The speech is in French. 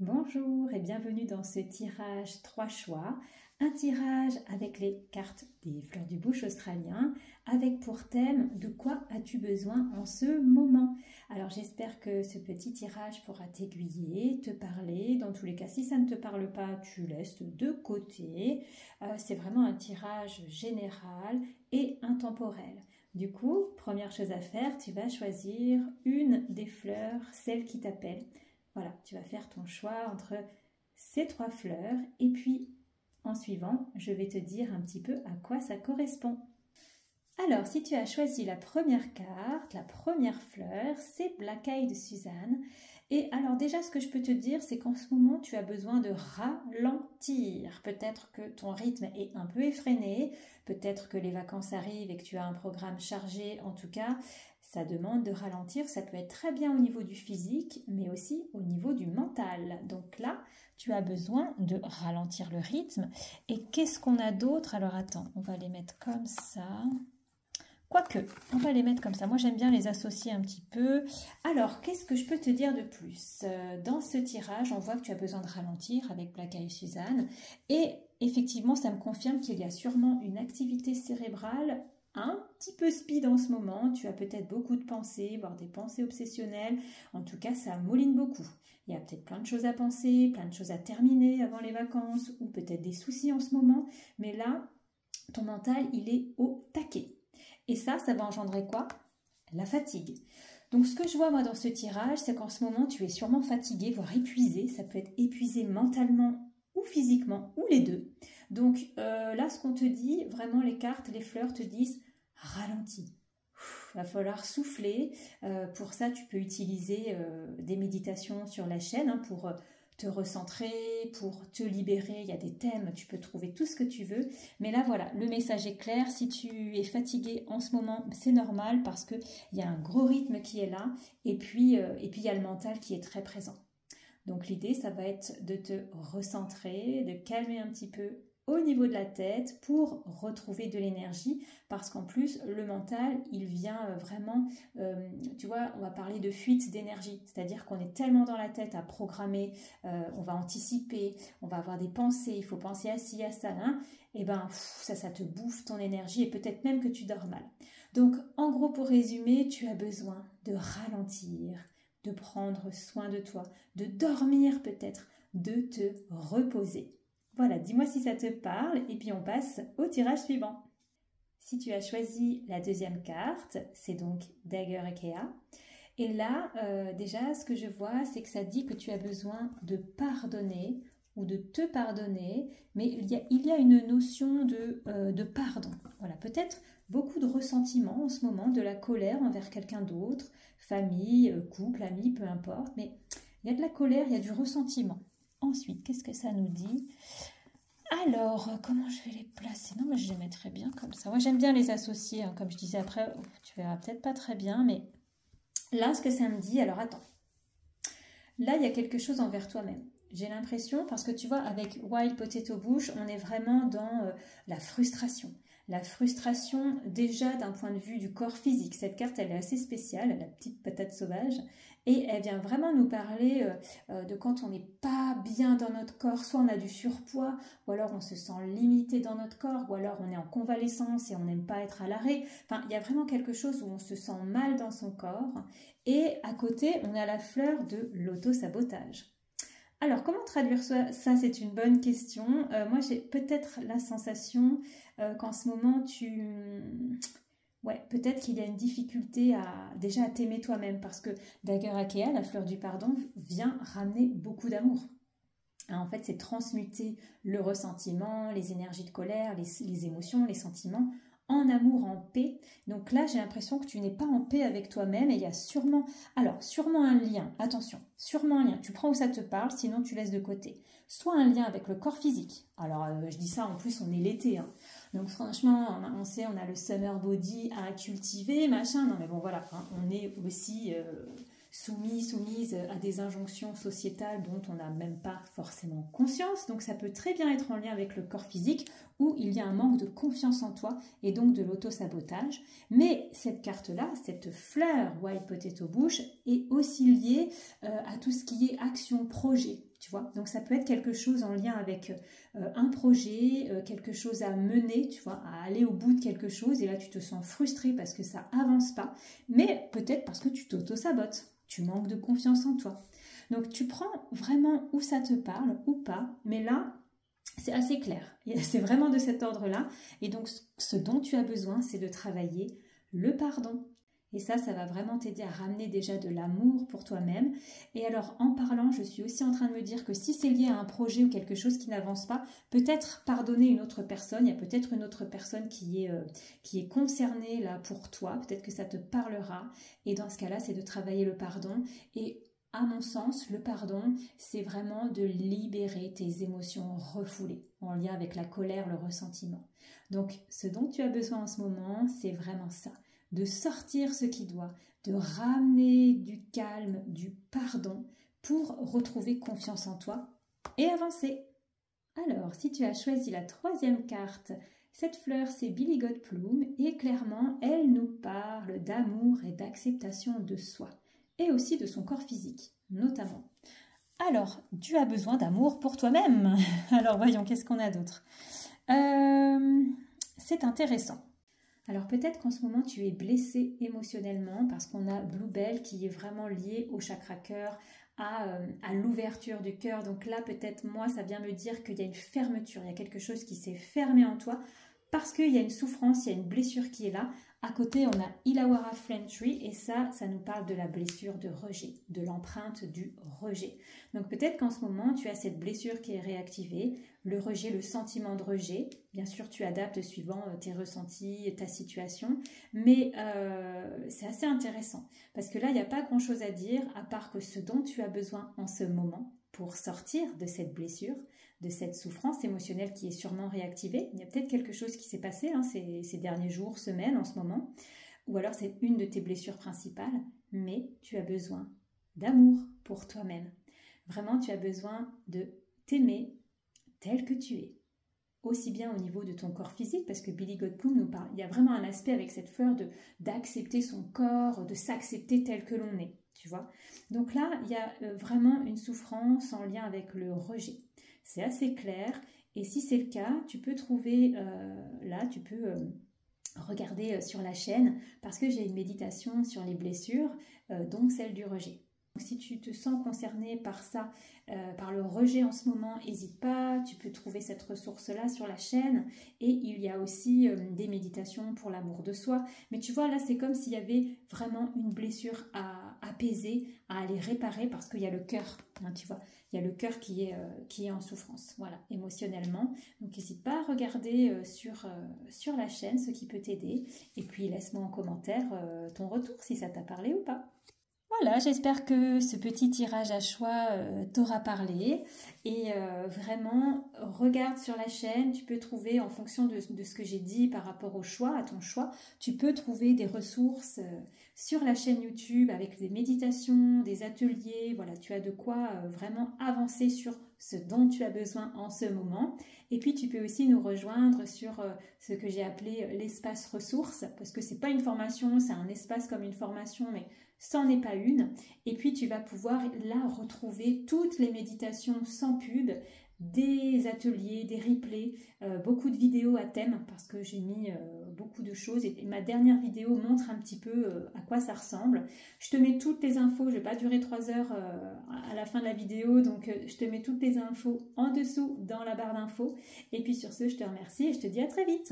Bonjour et bienvenue dans ce tirage 3 choix, un tirage avec les cartes des fleurs du bush australien, avec pour thème de quoi as-tu besoin en ce moment. Alors j'espère que ce petit tirage pourra t'aiguiller, te parler. Dans tous les cas, si ça ne te parle pas, tu laisses de côté. C'est vraiment un tirage général et intemporel. Du coup, première chose à faire, tu vas choisir une des fleurs, celle qui t'appelle. Voilà, tu vas faire ton choix entre ces 3 fleurs et puis en suivant, je vais te dire un petit peu à quoi ça correspond. Alors, si tu as choisi la première carte, la première fleur, c'est Black Eyed Suzanne. Et alors déjà, ce que je peux te dire, c'est qu'en ce moment, tu as besoin de ralentir. Peut-être que ton rythme est un peu effréné, peut-être que les vacances arrivent et que tu as un programme chargé. En tout cas, ça demande de ralentir. Ça peut être très bien au niveau du physique, mais aussi au niveau du mental. Donc là, tu as besoin de ralentir le rythme. Et qu'est-ce qu'on a d'autre? Alors attends, on va les mettre comme ça. Quoique, on va les mettre comme ça. Moi, j'aime bien les associer un petit peu. Alors, qu'est-ce que je peux te dire de plus? Dans ce tirage, on voit que tu as besoin de ralentir avec Black Eyed Suzanne. Et effectivement, ça me confirme qu'il y a sûrement une activité cérébrale un petit peu speed en ce moment. Tu as peut-être beaucoup de pensées, voire des pensées obsessionnelles. En tout cas, ça mouline beaucoup. Il y a peut-être plein de choses à penser, plein de choses à terminer avant les vacances, ou peut-être des soucis en ce moment. Mais là, ton mental, il est au taquet. Et ça va engendrer quoi? La fatigue. Donc ce que je vois moi dans ce tirage, c'est qu'en ce moment tu es sûrement fatigué, voire épuisé. Ça peut être épuisé mentalement ou physiquement, ou les deux. Donc là ce qu'on te dit, vraiment les cartes, les fleurs te disent ralentis. Il va falloir souffler. Pour ça tu peux utiliser des méditations sur la chaîne pour te recentrer, pour te libérer. Il y a des thèmes, tu peux trouver tout ce que tu veux. Mais là, voilà, le message est clair. Si tu es fatigué en ce moment, c'est normal parce qu'il y a un gros rythme qui est là. Et puis, il y a le mental qui est très présent. Donc, l'idée, ça va être de te recentrer, de calmer un petit peu au niveau de la tête pour retrouver de l'énergie, parce qu'en plus le mental il vient vraiment, tu vois, on va parler de fuite d'énergie, c'est-à-dire qu'on est tellement dans la tête à programmer, on va anticiper, on va avoir des pensées, il faut penser à ci, à ça, hein, et ben ça te bouffe ton énergie et peut-être même que tu dors mal. Donc en gros, pour résumer, tu as besoin de ralentir, de prendre soin de toi, de dormir peut-être, de te reposer. Voilà, dis-moi si ça te parle et puis on passe au tirage suivant. Si tu as choisi la deuxième carte, c'est donc Dagger Ekea. Et là, déjà, ce que je vois, c'est que ça dit que tu as besoin de pardonner ou de te pardonner, mais il y a une notion de pardon. Voilà, peut-être beaucoup de ressentiment en ce moment, de la colère envers quelqu'un d'autre, famille, couple, amis, peu importe, mais il y a de la colère, il y a du ressentiment. Ensuite, qu'est-ce que ça nous dit? Alors, comment je vais les placer? Non, mais je les mettrai bien comme ça. Moi, j'aime bien les associer, hein, comme je disais après, tu verras peut-être pas très bien, mais là, ce que ça me dit, alors attends. Là, il y a quelque chose envers toi-même. J'ai l'impression, parce que tu vois, avec Wild Potato Bush, on est vraiment dans la frustration. La frustration déjà d'un point de vue du corps physique. Cette carte, elle est assez spéciale, la petite patate sauvage. Et elle vient vraiment nous parler de quand on n'est pas bien dans notre corps. Soit on a du surpoids, ou alors on se sent limité dans notre corps, ou alors on est en convalescence et on n'aime pas être à l'arrêt. Enfin, il y a vraiment quelque chose où on se sent mal dans son corps. Et à côté, on a la fleur de l'auto-sabotage. Alors, comment traduire ça? Ça, c'est une bonne question. Moi, j'ai peut-être la sensation qu'en ce moment, ouais, peut-être qu'il y a une difficulté déjà à t'aimer toi-même, parce que Dagger Ekea, la fleur du pardon, vient ramener beaucoup d'amour. En fait, c'est transmuter le ressentiment, les énergies de colère, les émotions, les sentiments en amour, en paix. Donc là, j'ai l'impression que tu n'es pas en paix avec toi-même et il y a sûrement un lien, attention, sûrement un lien. Tu prends où ça te parle, sinon tu laisses de côté. Soit un lien avec le corps physique. Alors, je dis ça, en plus, on est l'été, hein. Donc franchement, on sait, on a le summer body à cultiver, machin. Non mais bon, voilà, hein, on est aussi soumise à des injonctions sociétales dont on n'a même pas forcément conscience. Donc ça peut très bien être en lien avec le corps physique où il y a un manque de confiance en toi et donc de l'auto-sabotage. Mais cette carte-là, cette fleur Wild Potato Bush, est aussi liée à tout ce qui est action, projet. Tu vois, donc ça peut être quelque chose en lien avec un projet, quelque chose à mener, tu vois, à aller au bout de quelque chose, et là tu te sens frustré parce que ça avance pas, mais peut-être parce que tu t'auto-sabotes, tu manques de confiance en toi. Donc tu prends vraiment où ça te parle ou pas, mais là c'est assez clair, c'est vraiment de cet ordre-là, et donc ce dont tu as besoin, c'est de travailler le pardon. Et ça va vraiment t'aider à ramener déjà de l'amour pour toi-même. Et alors, en parlant, je suis aussi en train de me dire que si c'est lié à un projet ou quelque chose qui n'avance pas, peut-être pardonner une autre personne. Il y a peut-être une autre personne qui est concernée là pour toi. Peut-être que ça te parlera. Et dans ce cas-là, c'est de travailler le pardon. Et à mon sens, le pardon, c'est vraiment de libérer tes émotions refoulées en lien avec la colère, le ressentiment. Donc, ce dont tu as besoin en ce moment, c'est vraiment ça. De sortir ce qui doit, de ramener du calme, du pardon pour retrouver confiance en toi et avancer. Alors, si tu as choisi la troisième carte, cette fleur c'est Billy Goat Plume et clairement elle nous parle d'amour et d'acceptation de soi et aussi de son corps physique notamment. Alors, tu as besoin d'amour pour toi-même. Alors voyons, qu'est-ce qu'on a d'autre? C'est intéressant. Alors peut-être qu'en ce moment tu es blessé émotionnellement parce qu'on a Bluebell qui est vraiment lié au chakra cœur, à l'ouverture du cœur. Donc là peut-être moi ça vient me dire qu'il y a une fermeture, il y a quelque chose qui s'est fermé en toi parce qu'il y a une souffrance, il y a une blessure qui est là. À côté on a Illawarra Flame Tree et ça nous parle de la blessure de rejet, de l'empreinte du rejet. Donc peut-être qu'en ce moment tu as cette blessure qui est réactivée, le rejet, le sentiment de rejet. Bien sûr tu adaptes suivant tes ressentis, ta situation, mais c'est assez intéressant parce que là il n'y a pas grand chose à dire à part que ce dont tu as besoin en ce moment pour sortir de cette blessure, de cette souffrance émotionnelle qui est sûrement réactivée. Il y a peut-être quelque chose qui s'est passé ces derniers jours, semaines en ce moment, ou alors c'est une de tes blessures principales, mais tu as besoin d'amour pour toi-même. Vraiment, tu as besoin de t'aimer tel que tu es. Aussi bien au niveau de ton corps physique, parce que Billy Goat Plume nous parle, il y a vraiment un aspect avec cette fleur d'accepter son corps, de s'accepter tel que l'on est, tu vois. Donc là, il y a vraiment une souffrance en lien avec le rejet. C'est assez clair, et si c'est le cas, tu peux trouver, regarder sur la chaîne, parce que j'ai une méditation sur les blessures, dont celle du rejet. Donc, si tu te sens concerné par ça, par le rejet en ce moment, n'hésite pas, tu peux trouver cette ressource-là sur la chaîne. Et il y a aussi des méditations pour l'amour de soi. Mais tu vois, là, c'est comme s'il y avait vraiment une blessure à apaiser, à aller réparer, parce qu'il y a le cœur, hein, tu vois. Il y a le cœur qui est en souffrance, voilà, émotionnellement. Donc, n'hésite pas à regarder sur la chaîne ce qui peut t'aider. Et puis, laisse-moi en commentaire ton retour, si ça t'a parlé ou pas. Voilà, j'espère que ce petit tirage à choix t'aura parlé et vraiment regarde sur la chaîne, tu peux trouver en fonction de ce que j'ai dit par rapport au choix, à ton choix, tu peux trouver des ressources sur la chaîne YouTube avec des méditations, des ateliers, voilà, tu as de quoi vraiment avancer sur ce dont tu as besoin en ce moment. Et puis tu peux aussi nous rejoindre sur ce que j'ai appelé l'espace ressources, parce que c'est pas une formation, c'est un espace comme une formation, mais c'en est pas une. Et puis tu vas pouvoir là retrouver toutes les méditations sans pub, des ateliers, des replays, beaucoup de vidéos à thème parce que j'ai mis beaucoup de choses et ma dernière vidéo montre un petit peu à quoi ça ressemble. Je te mets toutes les infos, je ne vais pas durer 3 heures à la fin de la vidéo, donc je te mets toutes les infos en dessous dans la barre d'infos. Et puis sur ce, je te remercie et je te dis à très vite.